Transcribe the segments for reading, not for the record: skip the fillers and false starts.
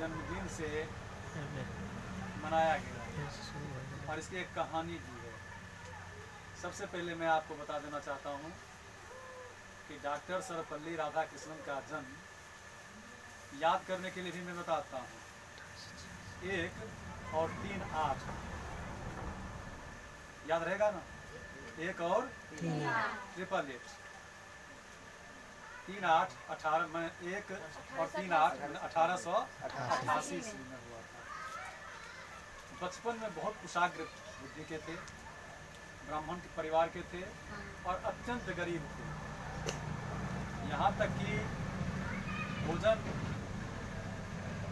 जन्मदिन से मनाया गया और इसकी एक कहानी भी है। सबसे पहले मैं आपको बता देना चाहता हूँ कि डॉक्टर सर्वपल्ली राधाकृष्णन का जन्म याद करने के लिए भी मैं बताता हूँ। 1 और 3 8 याद रहेगा ना? 1 और 3 8 3 8 18 में 1 और 3 8 1888 ईस्वी में हुआ था। बचपन में बहुत कुशाग्र बुद्धि के थे, ब्राह्मण के परिवार के थे और अत्यंत गरीब थे। यहाँ तक कि भोजन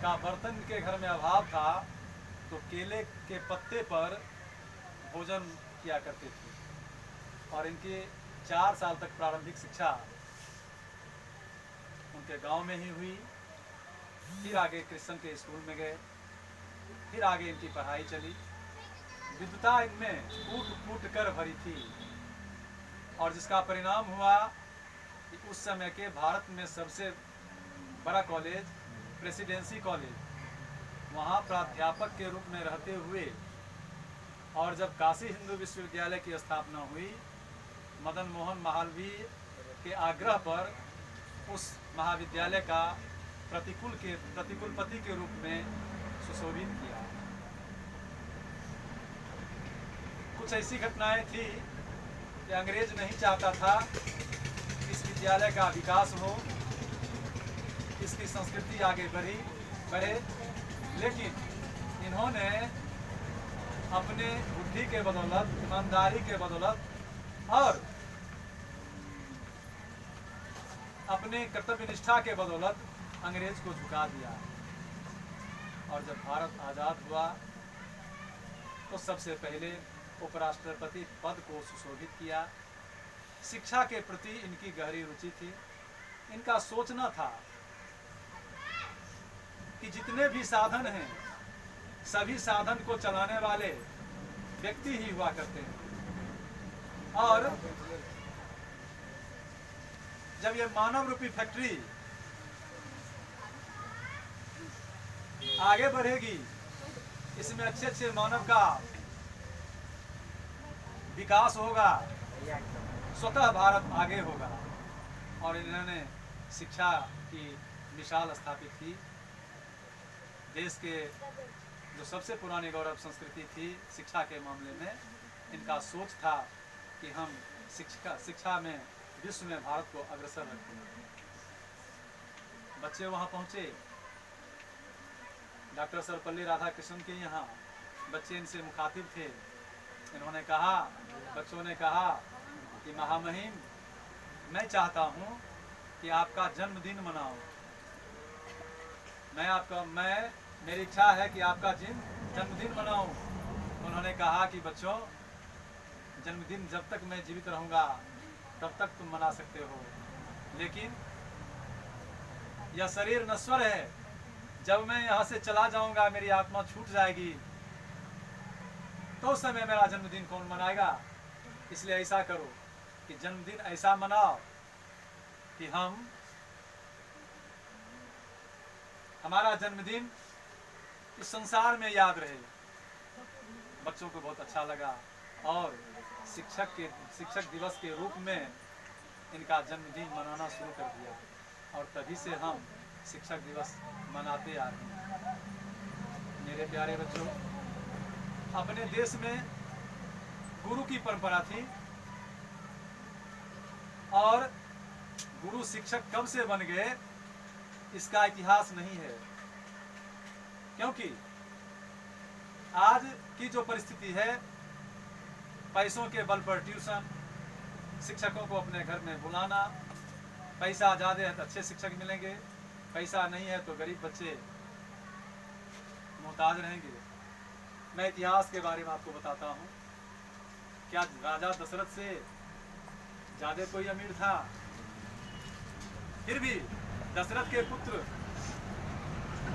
का बर्तन के घर में अभाव था तो केले के पत्ते पर भोजन किया करते थे। और इनके 4 साल तक प्रारंभिक शिक्षा उनके गांव में ही हुई। फिर आगे क्रिश्चियन के स्कूल में गए, फिर आगे इनकी पढ़ाई चली। विद्वता इनमें कूट कूट कर भरी थी और जिसका परिणाम हुआ कि उस समय के भारत में सबसे बड़ा कॉलेज प्रेसिडेंसी कॉलेज, वहाँ प्राध्यापक के रूप में रहते हुए और जब काशी हिंदू विश्वविद्यालय की स्थापना हुई, मदन मोहन मालवीय के आग्रह पर उस महाविद्यालय का प्रतिकुलपति के रूप में सुशोभित किया। कुछ ऐसी घटनाएं थी कि अंग्रेज नहीं चाहता था इस विद्यालय का विकास हो, इसकी संस्कृति आगे बढ़े, लेकिन इन्होंने अपने बुद्धि के बदौलत, ईमानदारी के बदौलत और अपने कर्तव्य निष्ठा के बदौलत अंग्रेज को झुका दिया। और जब भारत आज़ाद हुआ तो सबसे पहले उपराष्ट्रपति पद को सुशोभित किया। शिक्षा के प्रति इनकी गहरी रुचि थी। इनका सोचना था कि जितने भी साधन हैं सभी साधन को चलाने वाले व्यक्ति ही हुआ करते हैं। और जब ये मानव रूपी फैक्ट्री आगे बढ़ेगी, इसमें अच्छे अच्छे मानव का विकास होगा, स्वतः भारत आगे होगा। और इन्होंने शिक्षा की मिसाल स्थापित की। देश के जो सबसे पुरानी गौरव संस्कृति थी शिक्षा के मामले में, इनका सोच था कि हम शिक्षा में विश्व में भारत को अग्रसर रखें। बच्चे वहाँ पहुँचे, डॉक्टर सर्वपल्ली राधाकृष्णन के यहाँ बच्चे इनसे मुखातिब थे। इन्होंने कहा, बच्चों ने कहा कि महामहिम, मैं चाहता हूँ कि आपका जन्मदिन मनाऊं। मेरी इच्छा है कि आपका जन्मदिन मनाऊं। उन्होंने कहा कि बच्चों, जन्मदिन जब तक मैं जीवित रहूँगा तब तक तुम मना सकते हो, लेकिन यह शरीर नश्वर है। जब मैं यहाँ से चला जाऊँगा, मेरी आत्मा छूट जाएगी, तो उस समय मेरा जन्मदिन कौन मनाएगा? इसलिए ऐसा करो कि जन्मदिन ऐसा मनाओ कि हमारा जन्मदिन इस संसार में याद रहे। बच्चों को बहुत अच्छा लगा और शिक्षक दिवस के रूप में इनका जन्मदिन मनाना शुरू कर दिया और तभी से हम शिक्षक दिवस मनाते आ रहे हैं। मेरे प्यारे बच्चों, अपने देश में गुरु की परंपरा थी और गुरु शिक्षक कब से बन गए इसका इतिहास नहीं है, क्योंकि आज की जो परिस्थिति है, पैसों के बल पर ट्यूशन, शिक्षकों को अपने घर में बुलाना, पैसा ज़्यादा है तो अच्छे शिक्षक मिलेंगे, पैसा नहीं है तो गरीब बच्चे मोहताज रहेंगे। मैं इतिहास के बारे में आपको बताता हूँ। क्या राजा दशरथ से ज़्यादा कोई अमीर था? फिर भी दशरथ के पुत्र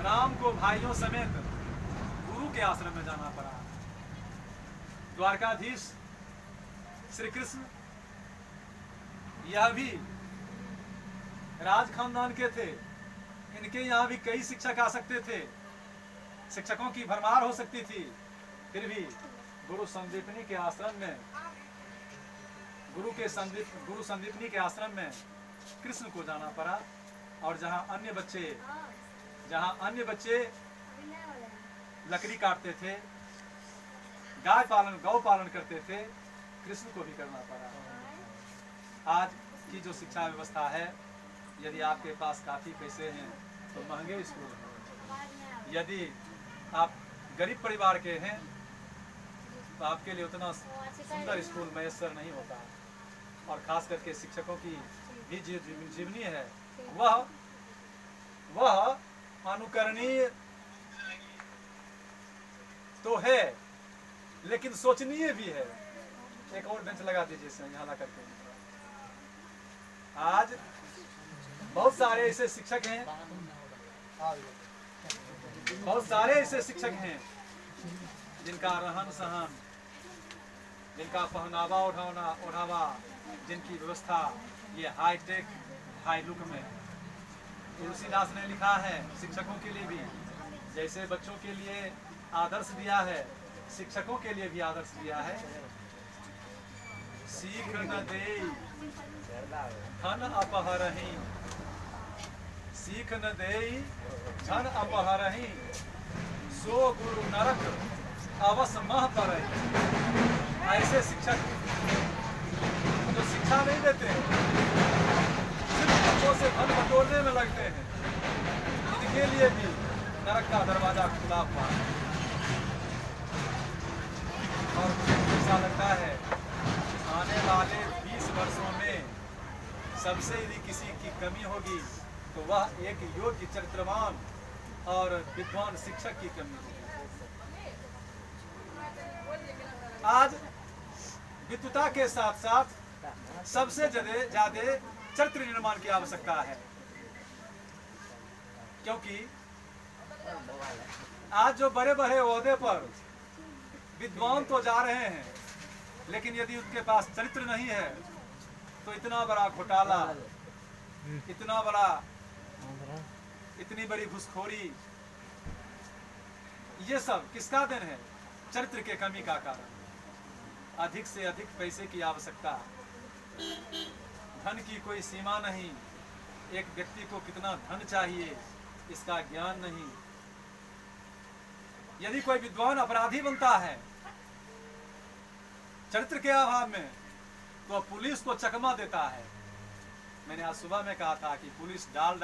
राम को भाइयों समेत गुरु के आश्रम में जाना पड़ा। द्वारकाधीश श्री कृष्ण यह भी राज खानदान के थे, इनके यहाँ भी कई शिक्षक आ सकते थे, शिक्षकों की भरमार हो सकती थी, फिर भी गुरु संदीपनी के आश्रम में गुरु संदीपनी के आश्रम में कृष्ण को जाना पड़ा। और जहाँ अन्य बच्चे लकड़ी काटते थे, गौ पालन करते थे, कृष्ण को भी करना पड़ा। आज की जो शिक्षा व्यवस्था है, यदि आपके पास काफी पैसे हैं तो महंगे स्कूल हैं, यदि आप गरीब परिवार के हैं तो आपके लिए उतना सुंदर स्कूल मैसर नहीं होता। और खास करके शिक्षकों की भी जीवनी है, वह अनुकरणीय तो है लेकिन सोचनीय भी है। एक और बेंच लगा दीजिए इसमें, यहाँ ला करके। आज बहुत सारे ऐसे शिक्षक हैं जिनका रहन सहन, जिनका पहनावा ओढ़ावा, जिनकी व्यवस्था ये हाईटेक हाई लुक में। तुलसीदास ने लिखा है शिक्षकों के लिए भी, जैसे बच्चों के लिए आदर्श दिया है, शिक्षकों के लिए भी आदर्श दिया है। सीख न देई धन अपहरहि, सीख न देई धन अपहरहि, सो गुरु नरक अवस मह तरहि। ऐसे शिक्षक जो शिक्षा नहीं देते, सिर्फ बच्चों से धन बटोरने में लगते हैं, इनके लिए भी नरक का दरवाजा खुला हुआ है। और मुझे ऐसा लगता है आने वाले 20 वर्षों में सबसे यदि किसी की कमी होगी तो वह एक योग्य, चरित्रवान और विद्वान शिक्षक की कमी होगी। आज विद्वता के साथ साथ सबसे ज्यादा चरित्र निर्माण की आवश्यकता है, क्योंकि आज जो बड़े बड़े ओहदे पर विद्वान तो जा रहे हैं, लेकिन यदि उनके पास चरित्र नहीं है तो इतना बड़ा घोटाला, इतनी बड़ी घुसखोरी, ये सब किसका देन है? चरित्र के कमी का कारण। अधिक से अधिक पैसे की आवश्यकता, धन की कोई सीमा नहीं, एक व्यक्ति को कितना धन चाहिए इसका ज्ञान नहीं। यदि कोई विद्वान अपराधी बनता है चरित्र के अभाव में, तो पुलिस को चकमा देता है। मैंने आज सुबह में कहा था कि पुलिस डाल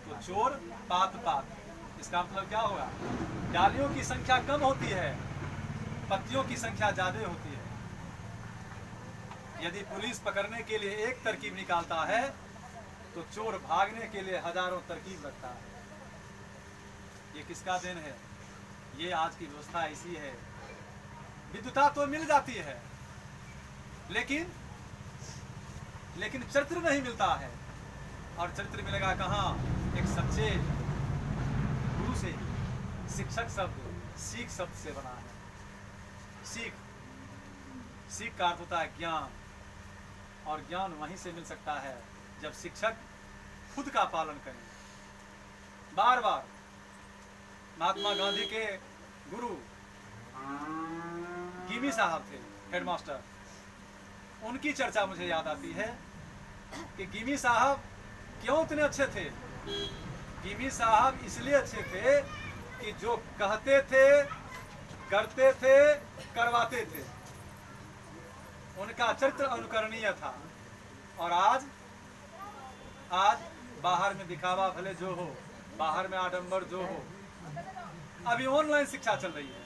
तो चोर पात पात। इसका मतलब क्या होगा? डालियों की संख्या कम होती है, पत्तियों की संख्या ज्यादा होती है। यदि पुलिस पकड़ने के लिए एक तरकीब निकालता है तो चोर भागने के लिए हजारों तरकीब रखता है। ये किसका देन है? ये आज की व्यवस्था ऐसी है। विद्वता तो मिल जाती है, लेकिन चरित्र नहीं मिलता है। और चरित्र मिलेगा कहाँ? एक सच्चे गुरु से। शिक्षक शब्द सीख शब्द से बना है। सीख का अर्थ होता है ज्ञान, और ज्ञान वहीं से मिल सकता है जब शिक्षक खुद का पालन करें। बार बार महात्मा गांधी के गुरु गिमी साहब थे, हेडमास्टर। उनकी चर्चा मुझे याद आती है कि गिमी साहब क्यों इतने अच्छे थे। गिमी साहब इसलिए अच्छे थे कि जो कहते थे, करते थे, करवाते थे। उनका चरित्र अनुकरणीय था। और आज बाहर में दिखावा भले जो हो, बाहर में आडंबर जो हो, अभी ऑनलाइन शिक्षा चल रही है।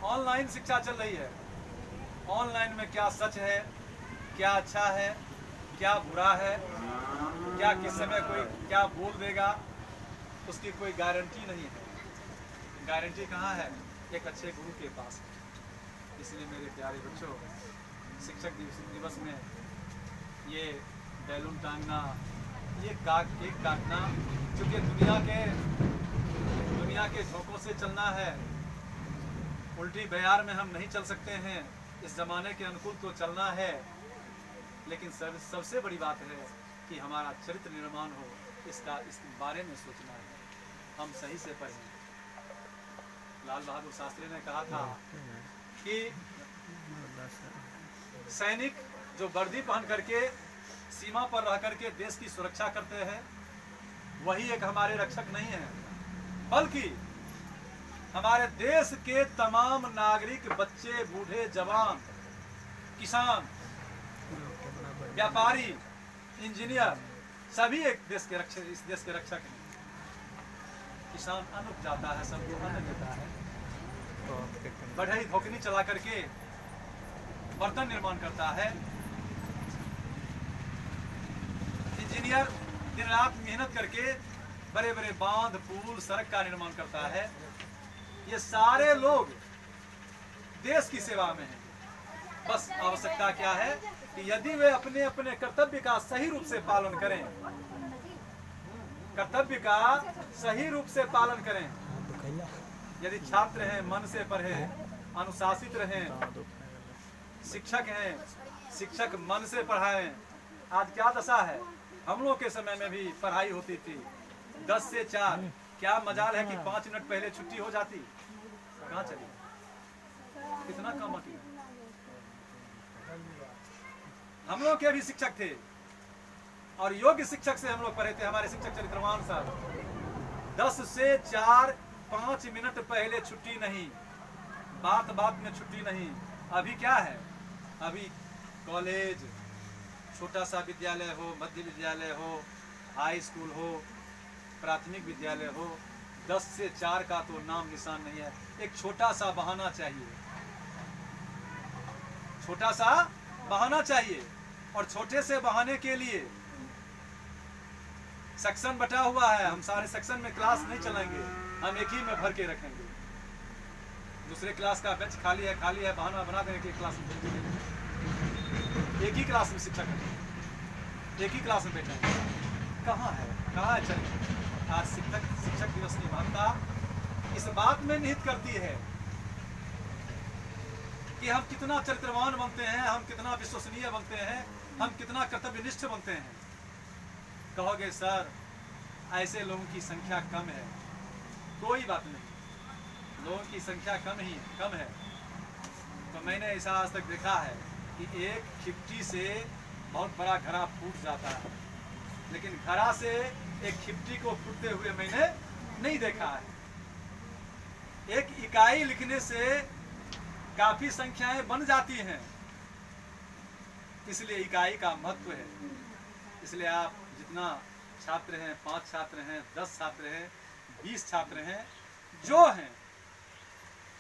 ऑनलाइन शिक्षा चल रही है। ऑनलाइन में क्या सच है, क्या अच्छा है, क्या बुरा है, क्या किस समय कोई क्या बोल देगा, उसकी कोई गारंटी नहीं है। गारंटी कहाँ है? एक अच्छे गुरु के पास है। इसलिए मेरे प्यारे बच्चों, शिक्षक दिवस में ये बैलून टांगना, ये केक काटना, क्योंकि दुनिया के झोंकों से चलना है। उल्टी बयार में हम नहीं चल सकते हैं। इस जमाने के अनुकूल तो चलना है। लेकिन सबसे बड़ी बात है कि हमारा चरित्र निर्माण हो, इस बारे में सोचना है। हम सही से पढ़ें। लाल बहादुर शास्त्री ने कहा था कि सैनिक जो वर्दी पहन करके सीमा पर रह करके देश की सुरक्षा करते हैं, वही एक हमारे रक्षक नहीं है, बल्कि हमारे देश के तमाम नागरिक, बच्चे, बूढ़े, जवान, किसान, व्यापारी, इंजीनियर, सभी एक देश के रक्षक, इस देश के रक्षक हैं। किसान अन्न उपजाता है, सबको अन्न देता है, बढ़ई धोकनी चला करके बर्तन निर्माण करता है, इंजीनियर दिन रात मेहनत करके बड़े बड़े बांध, पुल, सड़क का निर्माण करता है। ये सारे लोग देश की सेवा में हैं। बस आवश्यकता क्या है कि यदि वे अपने अपने कर्तव्य का सही रूप से पालन करें, कर्तव्य का सही रूप से पालन करें, यदि छात्र हैं मन से पढ़े, अनुशासित रहें, शिक्षक हैं, शिक्षक मन से पढ़ाएं। आज क्या दशा है, हम लोग के समय में भी पढ़ाई होती थी 10 से 4, क्या मजाल है कि 5 मिनट पहले छुट्टी हो जाती। कहाँ चली, कितना कम की। हम लोग के भी शिक्षक थे और योग्य शिक्षक से हम लोग पढ़े थे। हमारे शिक्षक चरित्रवान सर 10 से 4 5 मिनट पहले छुट्टी नहीं, बात बात में छुट्टी नहीं। अभी क्या है, अभी कॉलेज, छोटा सा विद्यालय हो, मध्य विद्यालय हो, हाई स्कूल हो, प्राथमिक विद्यालय हो, 10 से 4 का तो नाम निशान नहीं है। एक छोटा सा बहाना चाहिए, छोटा सा बहाना चाहिए। और छोटे से बहाने के लिए सेक्शन बटा हुआ है, हम सारे सेक्शन में क्लास नहीं चलाएंगे, हम एक ही में भर के रखेंगे। दूसरे क्लास का बेंच खाली है, बहाना बना देंगे कि क्लास में एक ही क्लास में शिक्षक है, एक ही क्लास में बैठे। कहाँ है चलिए। आज शिक्षक दिवस की महत्ता इस बात में निहित करती है कि हम कितना चरित्रवान बनते हैं, हम कितना विश्वसनीय बनते हैं, हम कितना कर्तव्यनिष्ठ बनते हैं। कहोगे सर ऐसे लोगों की संख्या कम है, कोई बात नहीं, लोगों की संख्या कम है। तो मैंने ऐसा आज तक देखा है कि एक खिपटी से बहुत बड़ा घड़ा फूट जाता है, लेकिन घड़ा से एक खिपटी को फूटते हुए मैंने नहीं देखा है। एक इकाई लिखने से काफी संख्याएं बन जाती हैं, इसलिए इकाई का महत्व है। इसलिए आप जितना छात्र हैं, 5 छात्र हैं, 10 छात्र हैं, 20 छात्र हैं, जो हैं,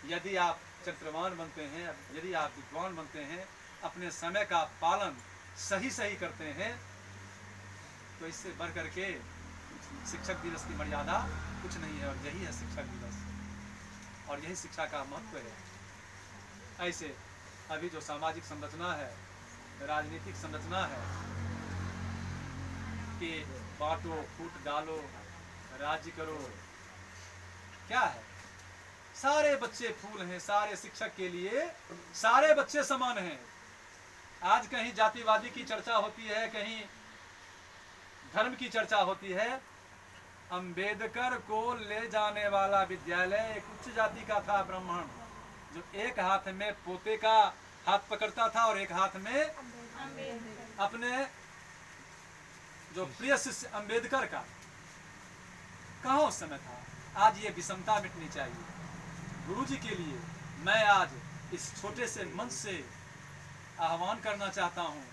यदि आप चरित्रवान बनते हैं, यदि आप विद्वान बनते हैं, अपने समय का पालन सही करते हैं, तो इससे बढ़ करके शिक्षक दिवस की मर्यादा कुछ नहीं है। और यही है शिक्षक दिवस, और यही शिक्षा का महत्व है। ऐसे अभी जो सामाजिक संरचना है, राजनीतिक संरचना है कि बांटो, फूट डालो, राज्य करो, क्या है? सारे बच्चे फूल हैं, सारे शिक्षक के लिए सारे बच्चे समान हैं। आज कहीं जातिवादी की चर्चा होती है, कहीं धर्म की चर्चा होती है। अंबेडकर को ले जाने वाला विद्यालय एक उच्च जाति का था, ब्राह्मण, जो एक हाथ में पोते का हाथ पकड़ता था और एक हाथ में अपने जो प्रिय शिष्य अंबेडकर का। कहाँ उस समय था? आज ये विषमता मिटनी चाहिए। गुरुजी के लिए मैं आज इस छोटे से मंच से आह्वान करना चाहता हूँ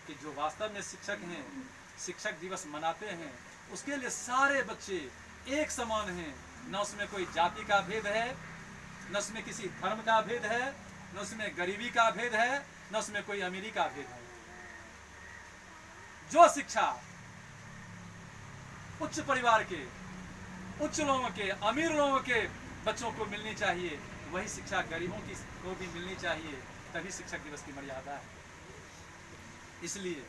कि जो वास्तव में शिक्षक हैं, शिक्षक दिवस मनाते हैं, उसके लिए सारे बच्चे एक समान हैं। न उसमें कोई जाति का भेद है, न उसमें किसी धर्म का भेद है, न उसमें गरीबी का भेद है, न उसमें कोई अमीरी का भेद है। जो शिक्षा उच्च परिवार के, उच्च लोगों के, अमीर लोगों के बच्चों को मिलनी चाहिए, वही शिक्षा गरीबों की को भी मिलनी चाहिए। तभी शिक्षक दिवस की मर्यादा है। इसलिए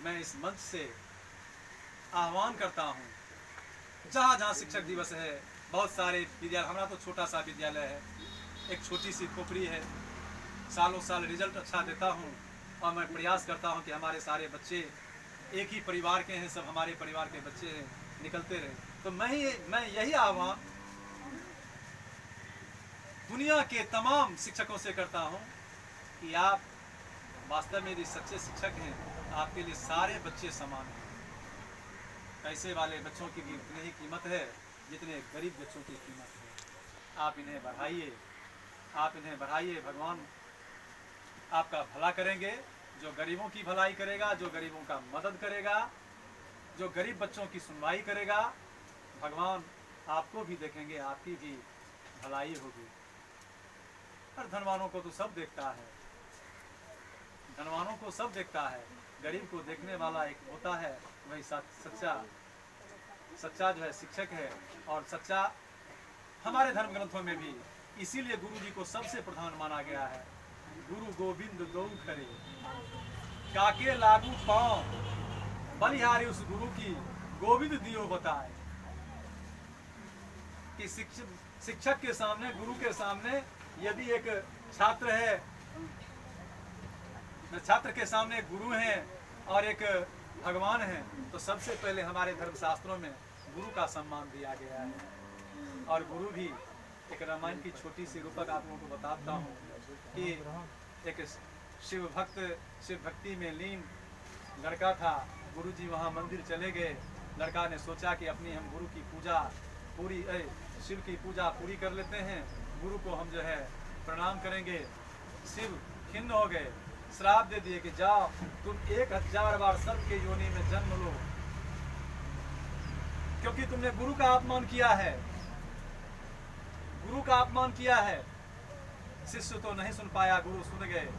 मैं इस मंच से आह्वान करता हूँ, जहाँ जहाँ शिक्षक दिवस है, बहुत सारे विद्यालय, हमारा तो छोटा सा विद्यालय है, एक छोटी सी खोपड़ी है, सालों साल रिजल्ट अच्छा देता हूँ और मैं प्रयास करता हूँ कि हमारे सारे बच्चे एक ही परिवार के हैं, सब हमारे परिवार के बच्चे हैं, निकलते रहे। तो मैं यही आह्वान दुनिया के तमाम शिक्षकों से करता हूँ कि आप वास्तव में यदि सच्चे शिक्षक हैं, आपके लिए सारे बच्चे समान हैं। पैसे वाले बच्चों की भी उतनी ही कीमत है जितने गरीब बच्चों की कीमत है। आप इन्हें बढ़ाइए, आप इन्हें बढ़ाइए। भगवान आपका भला करेंगे। जो गरीबों की भलाई करेगा, जो गरीबों का मदद करेगा, जो गरीब बच्चों की सुनवाई करेगा, भगवान आपको भी देखेंगे, आपकी भी भलाई होगी। और धनवानों को तो सब देखता है, धनवानों को सब देखता है, गरीब को देखने वाला एक होता है, वही सच्चा जो है शिक्षक है। और सच्चा हमारे धर्म ग्रंथों में भी इसीलिए गुरु जी को सबसे प्रधान माना गया है। गुरु गोविंद दो खरे काके लागू पांव, बलिहारी उस गुरु की गोविंद दियो बताए। कि शिक्षक के सामने, गुरु के सामने यदि एक छात्र है, छात्र के सामने गुरु हैं और एक भगवान है, तो सबसे पहले हमारे धर्मशास्त्रों में गुरु का सम्मान दिया गया है। और गुरु भी एक रामायण की छोटी सी रूपक आप लोगों को बताता हूँ कि एक शिव भक्ति में लीन लड़का था। गुरु जी वहाँ मंदिर चले गए। लड़का ने सोचा कि अपनी हम गुरु की पूजा पूरी शिव की पूजा पूरी कर लेते हैं, गुरु को हम जो है प्रणाम करेंगे। शिव खिन्न हो गए, श्राप दे दिए कि जाओ तुम 1000 बार सर्प के योनि में जन्म लो, क्योंकि तुमने गुरु का अपमान किया है, गुरु का अपमान किया है। शिष्य तो नहीं सुन पाया, गुरु सुन गए।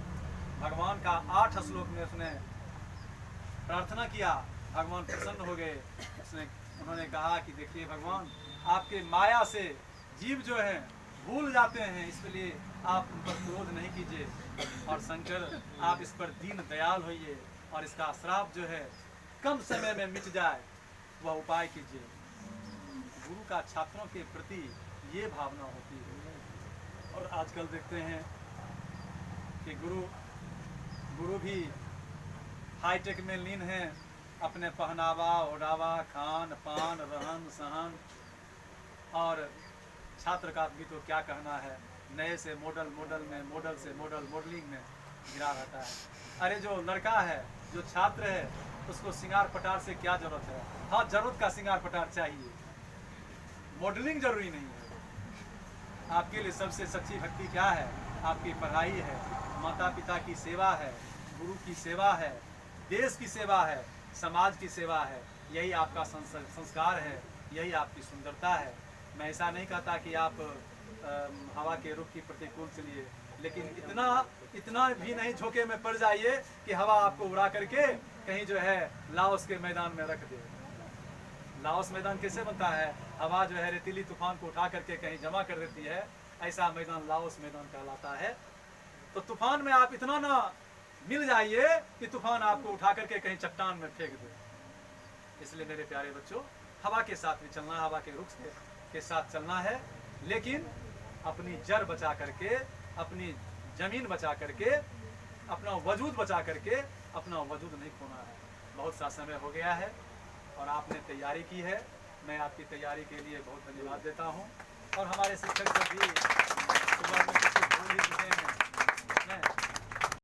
भगवान का 8 श्लोक में उसने प्रार्थना किया, भगवान प्रसन्न हो गए। उन्होंने कहा कि देखिए भगवान, आपके माया से जीव जो हैं भूल जाते हैं, इसलिए आप उन पर क्रोध नहीं कीजिए। और शंकर आप इस पर दीन दयाल होइए और इसका श्राप जो है कम समय में मिट जाए, वह उपाय कीजिए। गुरु का छात्रों के प्रति ये भावना होती है। और आजकल देखते हैं कि गुरु भी हाईटेक में लीन हैं, अपने पहनावा ओढ़ावा, खान पान, रहन सहन। और छात्र का भी तो क्या कहना है, नए से मॉडल में, मॉडल से मॉडल, मॉडलिंग में गिरा रहता है। अरे जो लड़का है, जो छात्र है, उसको सिंगार पटार से क्या जरूरत है? हाँ, जरूरत का सिंगार पटार चाहिए, मॉडलिंग जरूरी नहीं है। आपके लिए सबसे सच्ची भक्ति क्या है? आपकी पढ़ाई है, माता पिता की सेवा है, गुरु की सेवा है, देश की सेवा है, समाज की सेवा है। यही आपका संस्कार है, यही आपकी सुंदरता है। मैं ऐसा नहीं कहता कि आप हवा के रुख की प्रतिकूल चलिए, लेकिन इतना भी नहीं झोंके में पड़ जाइए कि हवा आपको उड़ा करके कहीं जो है लाओस के मैदान में रख दे। लाओस मैदान कैसे बनता है? हवा जो है रेतीली तूफान को उठा करके कहीं जमा कर देती है, ऐसा मैदान लाओस मैदान कहलाता है। तो तूफान में आप इतना ना मिल जाइए कि तूफान आपको उठा करके कहीं चट्टान में फेंक दे। इसलिए मेरे प्यारे बच्चों, हवा के साथ भी चलना है, हवा के रुख के साथ चलना है, लेकिन अपनी जड़ बचा करके, अपनी जमीन बचा करके, अपना वजूद बचा करके, अपना वजूद नहीं खोना है। बहुत सा समय हो गया है और आपने तैयारी की है, मैं आपकी तैयारी के लिए बहुत धन्यवाद देता हूँ। और हमारे शिक्षक सर भी सुबह में कुछ बोल ही चुके हैं।